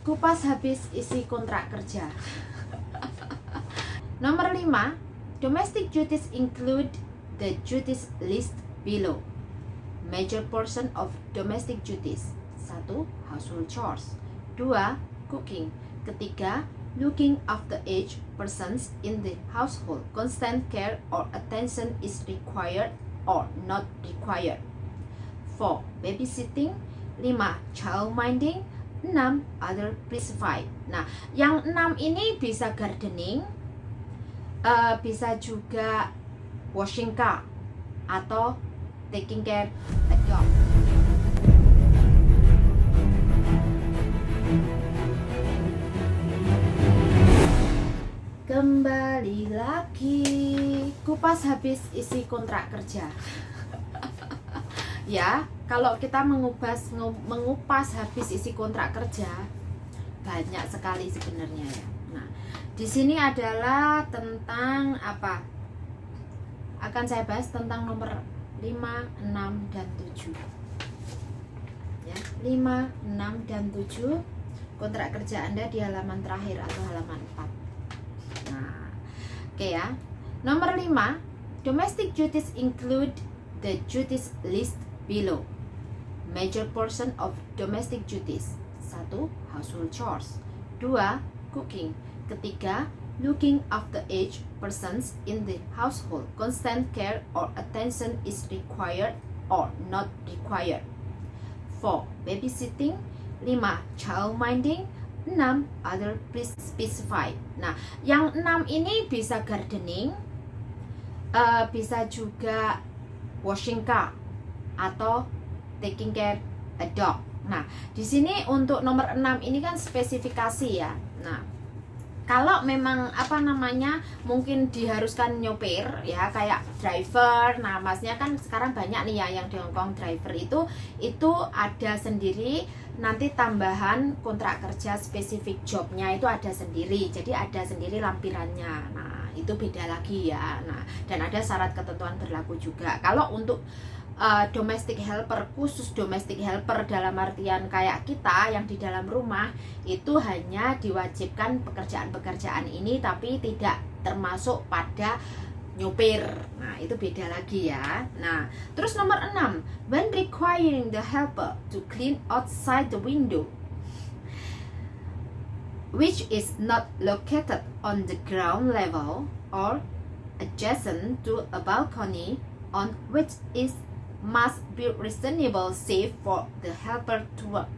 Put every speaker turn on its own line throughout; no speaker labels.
Kupas habis isi kontrak kerja. Nomor 5, domestic duties include the duties list below. Major portion of domestic duties. 1. Household chores. 2. Cooking. Ketiga, looking after aged persons in the household. Constant care or attention is required or not required. 4. Babysitting. 5. Child minding. 6. Other specified. Nah, yang 6 ini bisa gardening, bisa juga washing car, atau taking care a dog. Kembali lagi, kupas habis isi kontrak kerja. Ya, kalau kita mengupas habis isi kontrak kerja, banyak sekali sebenarnya ya. Nah, di sini adalah tentang apa? Akan saya bahas tentang nomor 5, 6, dan 7. Ya, 5, 6, dan 7 kontrak kerja Anda di halaman terakhir atau halaman 4. Nah, oke ya. Nomor 5, domestic duties include the duties list below. Major portion of domestic duties. 1. Household chores. 2. Cooking. Ketiga, looking after aged persons in the household. Constant care or attention is required or not required. 4. Babysitting. 5. Child minding. 6. Other specified. Nah, yang 6 ini bisa gardening, bisa juga washing car, atau taking care a dog. Nah, di sini untuk nomor 6 ini kan spesifikasi ya. Nah, kalau memang mungkin diharuskan nyopir ya, kayak driver. Nah, masnya kan sekarang banyak nih ya yang di Hongkong driver itu ada sendiri, nanti tambahan kontrak kerja spesifik jobnya itu ada sendiri, jadi ada sendiri lampirannya. Nah, itu beda lagi ya. Nah, dan ada syarat ketentuan berlaku juga. Kalau untuk domestic helper, khusus domestic helper dalam artian kayak kita yang di dalam rumah, itu hanya diwajibkan pekerjaan-pekerjaan ini, tapi tidak termasuk pada nyopir. Nah, itu beda lagi ya. Nah, terus nomor 6, when requiring the helper to clean outside the window which is not located on the ground level or adjacent to a balcony on which is must be reasonable safe for the helper to work,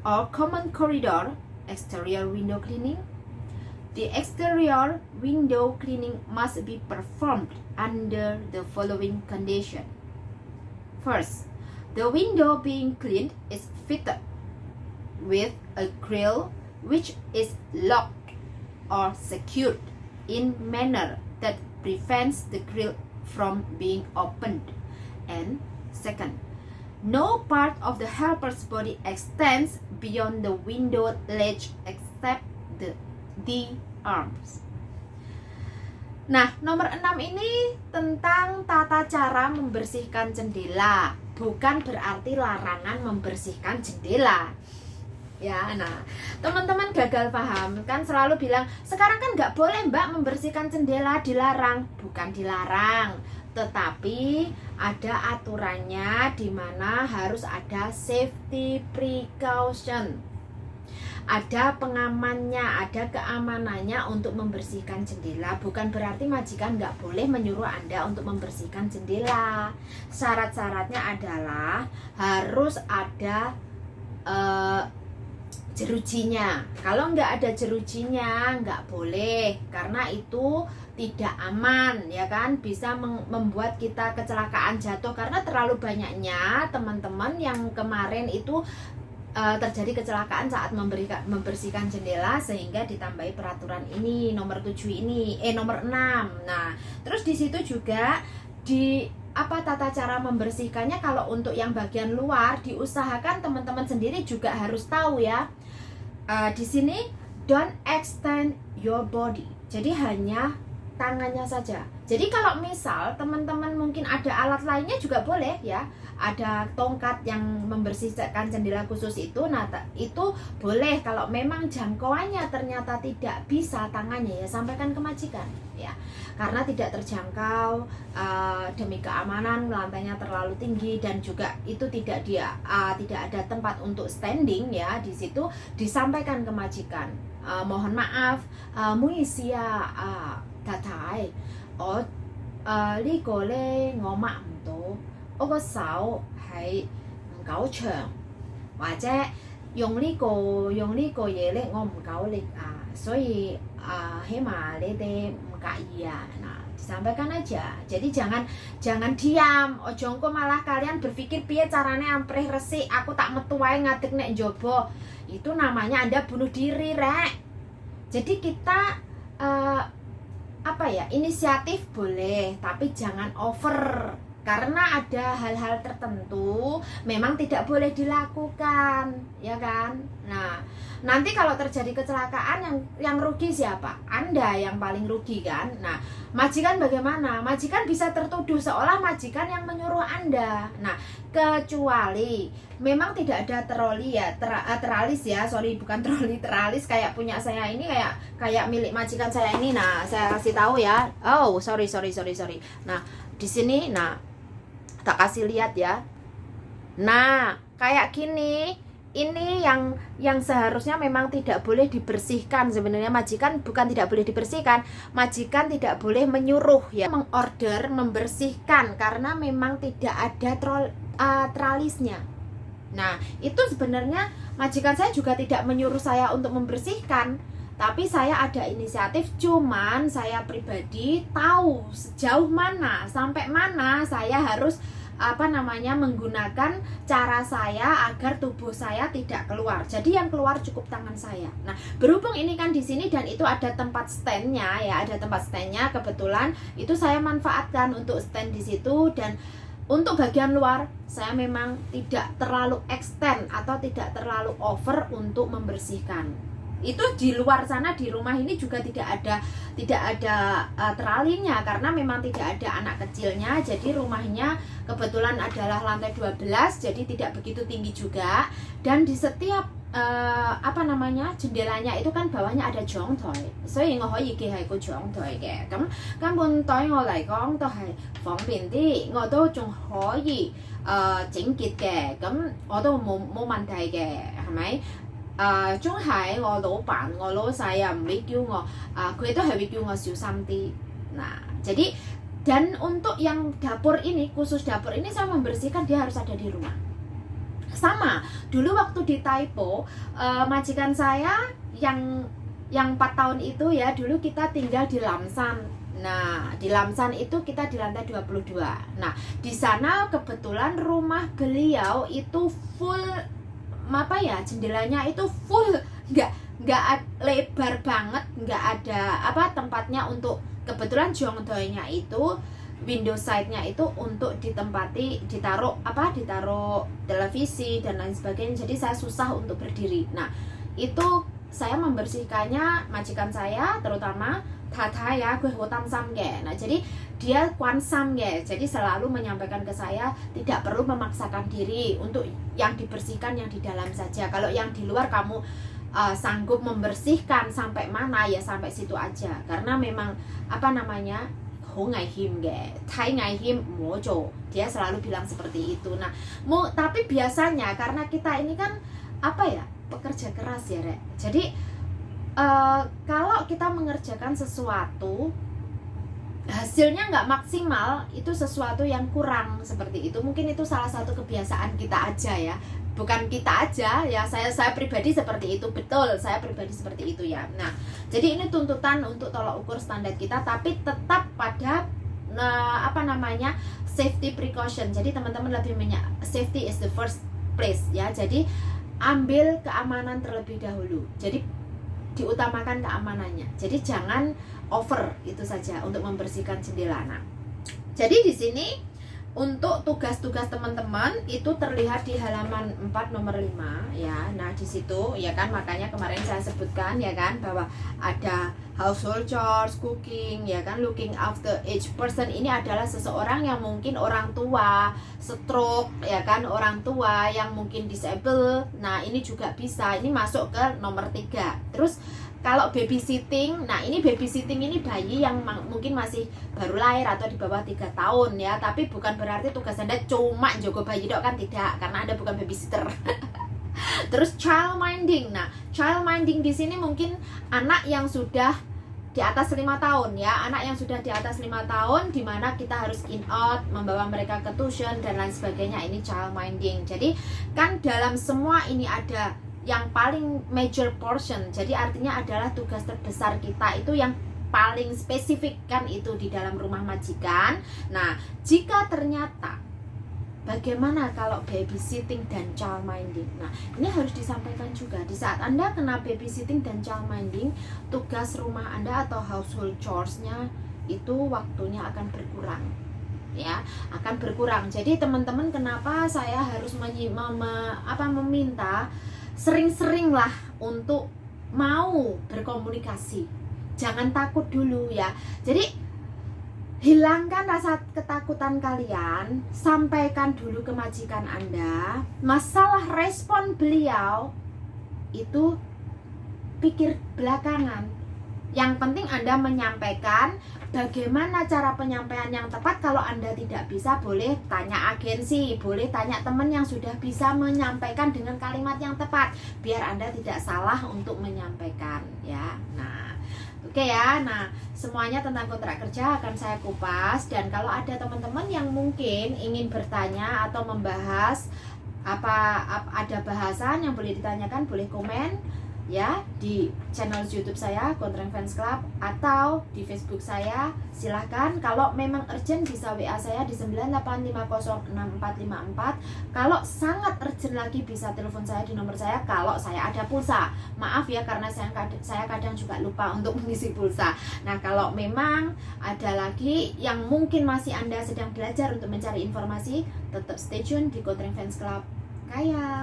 or common corridor exterior window cleaning. The exterior window cleaning must be performed under the following condition. First, the window being cleaned is fitted with a grill which is locked or secured in manner that prevents the grill from being opened. And second, no part of the helper's body extends beyond the window ledge except the arms. Nah, nomor 6 ini tentang tata cara membersihkan jendela, bukan berarti larangan membersihkan jendela. Ya, nah, teman-teman gagal paham kan, selalu bilang sekarang kan nggak boleh mbak membersihkan jendela, dilarang. Bukan dilarang, tetapi ada aturannya di mana harus ada safety precaution, ada pengamannya, ada keamanannya untuk membersihkan jendela. Bukan berarti majikan nggak boleh menyuruh Anda untuk membersihkan jendela. Syarat-syaratnya adalah harus ada jerujinya. Kalau nggak ada jerujinya nggak boleh, karena itu tidak aman ya kan, bisa membuat kita kecelakaan jatuh, karena terlalu banyaknya teman-teman yang kemarin itu terjadi kecelakaan saat membersihkan jendela, sehingga ditambahi peraturan ini nomor 7 ini nomor 6. Nah, terus di situ juga di tata cara membersihkannya. Kalau untuk yang bagian luar, diusahakan teman-teman sendiri juga harus tahu ya. Di sini don't extend your body. Jadi hanya tangannya saja. Jadi kalau misal teman-teman mungkin ada alat lainnya juga boleh ya, ada tongkat yang membersihkan jendela khusus itu, nah itu boleh. Kalau memang jangkauannya ternyata tidak bisa tangannya, ya sampaikan ke majikan ya, karena tidak terjangkau, demi keamanan, lantainya terlalu tinggi dan juga itu tidak ada tempat untuk standing ya di situ, disampaikan ke majikan. Mohon maaf, muisia datai,呢個呢我抹唔到，我個手係唔夠長，或者用呢個嘢呢我唔夠力所以希望你哋唔介意Nah, disampaikan aja. Jadi jangan diam, ojo engko malah kalian berpikir piye carane amprih resik, aku tak metu wae ngadeg nek njaba. Itu namanya Anda bunuh diri, Rek. Jadi kita inisiatif boleh, tapi jangan over. Karena ada hal-hal tertentu memang tidak boleh dilakukan, ya kan? Nah, nanti kalau terjadi kecelakaan yang rugi siapa? Anda yang paling rugi kan? Nah, majikan bagaimana? Majikan bisa tertuduh seolah majikan yang menyuruh Anda. Nah, kecuali memang tidak ada teralis ya, bukan troli, teralis kayak punya saya ini, kayak milik majikan saya ini. Nah, saya kasih tahu ya. Oh, sorry. Nah, di sini, tak kasih lihat ya. Nah, kayak gini. Ini yang seharusnya memang tidak boleh dibersihkan. Sebenarnya majikan bukan tidak boleh dibersihkan, majikan tidak boleh menyuruh ya, mengorder membersihkan karena memang tidak ada teralisnya. Nah, itu sebenarnya majikan saya juga tidak menyuruh saya untuk membersihkan, tapi saya ada inisiatif. Cuman saya pribadi tahu sejauh mana, sampai mana saya harus menggunakan cara saya agar tubuh saya tidak keluar. Jadi yang keluar cukup tangan saya. Nah, berhubung ini kan di sini dan itu ada tempat standnya ya, kebetulan itu saya manfaatkan untuk stand di situ. Dan untuk bagian luar saya memang tidak terlalu extend atau tidak terlalu over untuk membersihkan. Itu di luar sana, di rumah ini juga tidak ada teralinya karena memang tidak ada anak kecilnya. Jadi rumahnya kebetulan adalah lantai 12, jadi tidak begitu tinggi juga. Dan di setiap jendelanya itu kan bawahnya ada 長台，所以我可以記係個長台嘅。咁根本對我嚟講都係方便啲，我都仲可以整潔嘅，咁我都冇問題嘅，係咪？中係我老闆我老細唔會叫我佢都係會叫我小心啲. Nah, jadi dan untuk yang dapur ini, khusus dapur ini saya membersihkan dia harus ada di rumah. Sama dulu waktu di Taipo, majikan saya yang 4 tahun itu ya, dulu kita tinggal di Lamsan. Nah, di Lamsan itu kita di lantai 22. Nah, di sana kebetulan rumah beliau itu full jendelanya itu full, nggak lebar banget, nggak ada tempatnya untuk, kebetulan jongdoynya itu window side-nya itu untuk ditaruh televisi dan lain sebagainya. Jadi saya susah untuk berdiri. Nah, itu saya membersihkannya, majikan saya terutama Tata ya, gue hotam-sam ge. Nah, jadi dia kwansam ge. Jadi selalu menyampaikan ke saya tidak perlu memaksakan diri untuk yang dibersihkan yang di dalam saja. Kalau yang di luar kamu sanggup membersihkan sampai mana ya sampai situ aja. Karena memang dia selalu bilang seperti itu. Nah, tapi biasanya karena kita ini kan pekerja keras ya, Rek. Jadi kalau kita mengerjakan sesuatu hasilnya nggak maksimal, itu sesuatu yang kurang seperti itu. Mungkin itu salah satu kebiasaan kita aja ya, bukan kita aja ya, saya pribadi seperti itu, betul, saya pribadi seperti itu ya. Nah, jadi ini tuntutan untuk tolak ukur standar kita, tapi tetap pada safety precaution. Jadi teman-teman lebih safety is the first place ya. Jadi ambil keamanan terlebih dahulu. Jadi diutamakan keamanannya. Jadi jangan over, itu saja untuk membersihkan jendela. Nah, jadi di sini untuk tugas-tugas teman-teman itu terlihat di halaman 4 nomor 5 ya. Nah, di situ ya kan, makanya kemarin saya sebutkan ya kan bahwa ada household chores, cooking, ya kan, looking after each person. Ini adalah seseorang yang mungkin orang tua, stroke, ya kan, orang tua yang mungkin disable. Nah, ini juga bisa, ini masuk ke nomor 3. Terus kalau babysitting, nah ini babysitting ini bayi yang mungkin masih baru lahir atau di bawah 3 tahun ya. Tapi bukan berarti tugas Anda cuma jaga bayi dok, kan tidak, karena Anda bukan babysitter. Terus child minding. Nah, child minding di sini mungkin anak yang sudah di atas 5 tahun ya, anak yang sudah di atas 5 tahun, dimana kita harus in out, membawa mereka ke tuition dan lain sebagainya. Ini child minding. Jadi kan dalam semua ini ada yang paling major portion, jadi artinya adalah tugas terbesar kita itu yang paling spesifik kan, itu di dalam rumah majikan. Nah, jika ternyata bagaimana kalau babysitting dan child minding? Nah, ini harus disampaikan juga. Di saat Anda kena babysitting dan child minding, tugas rumah Anda atau household chores-nya itu waktunya akan berkurang. Ya, akan berkurang. Jadi teman-teman, kenapa saya harus meminta sering-seringlah untuk mau berkomunikasi. Jangan takut dulu ya. Jadi hilangkan rasa ketakutan kalian, sampaikan dulu ke majikan Anda. Masalah respon beliau itu pikir belakangan. Yang penting Anda menyampaikan. Bagaimana cara penyampaian yang tepat? Kalau Anda tidak bisa, boleh tanya agensi, boleh tanya teman yang sudah bisa menyampaikan dengan kalimat yang tepat, biar Anda tidak salah untuk menyampaikan ya. Nah, oke ya. Nah, semuanya tentang kontrak kerja akan saya kupas. Dan kalau ada teman-teman yang mungkin ingin bertanya atau membahas ada bahasan yang boleh ditanyakan, boleh komen ya di channel YouTube saya Kontreng Fans Club atau di Facebook saya. Silahkan, kalau memang urgent bisa WA saya di 98506454. Kalau sangat urgent lagi bisa telepon saya di nomor saya kalau saya ada pulsa. Maaf ya, karena saya kadang juga lupa untuk mengisi pulsa. Nah, kalau memang ada lagi yang mungkin masih Anda sedang belajar untuk mencari informasi, tetap stay tune di Kontreng Fans Club. Kaya